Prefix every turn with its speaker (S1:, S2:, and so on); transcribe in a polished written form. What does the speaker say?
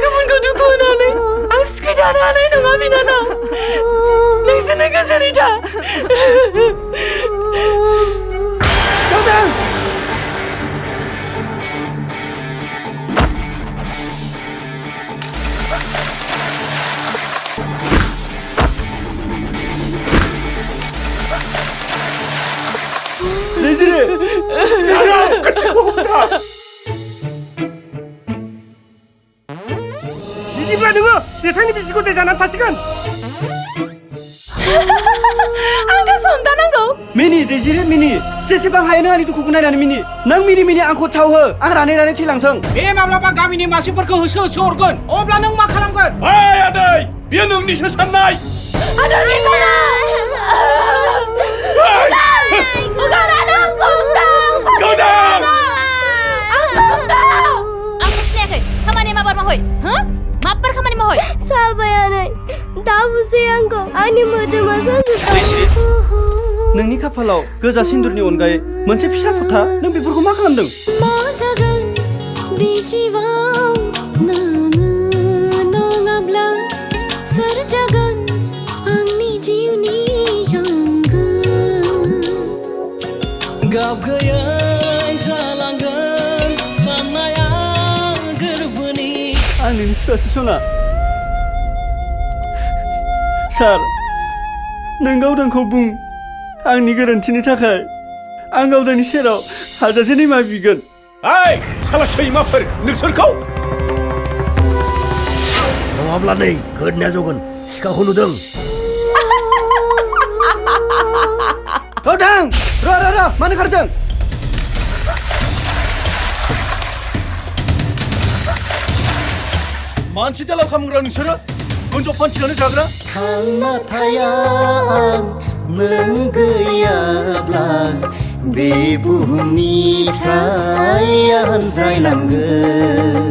S1: गुबुनखौ दुखु होनानै आं सुखि थानो हानाय नङा बिनानाव नोंसोरनो गोजोनै था
S2: गावदां 내지를
S3: 야야 같이 먹자
S4: 이집아 너가 대상이 비시고 되잖아 다시간
S1: आंखौ सन्तानांगौ
S2: मिनि दैजिरि मिनि जेसेबां हायो आंनि दुखुखौ नायनानै मिनि नों मिनि मिनि आंखौ थाव हो आं रानै रानै थैलांथों
S5: बे माब्लाबा गामिनि मानसिफोरखौ होसो होसो हरगोन अब्ला नों मा खालामगोन
S3: ओइ आदै बेयो नोंनिसो साननाय
S1: आदारनि साना
S3: गावदां
S6: आंखौ सिनायाखै खामानि माबार माहै हो माबार खामानि माहै
S7: साबायानै दा बुजि आंखौ आंनि मोदोमा साजोबबाय
S2: नोंनि खाफालाव गोजा सिन्दुरनि अनगायै मोनसे फिसा फोथा नों बेफोरखौ मा खालामदों
S7: मा जागोन बे जिउआव नोङो नङाब्ला सोर जागोन आंनि जिउनि आंगो
S8: गाबगैयै जालांगोन साननाया गोरबोनि
S2: आं नोंनि फिसासो सना सार नों गावदांखौ बुं आंनि गोरोन्थिनि थाखाय आं गावदांनि सेराव हाजासे निमाहा बिगोन
S3: ओइ साला सैमाफोर नोंसोरखौ
S9: नङाब्ला नै गोदनाया जगोन सिखाखौ नुदों
S2: गावदां र मानो खारदों
S3: मानसि दालाव खालामग्रा नोंसोरो गन्ज' फानथिनानै जाग्रा
S9: थांना थाया आं नों गैयाब्ला बे बुहुमनिफ्राय आनज्रायलांगोन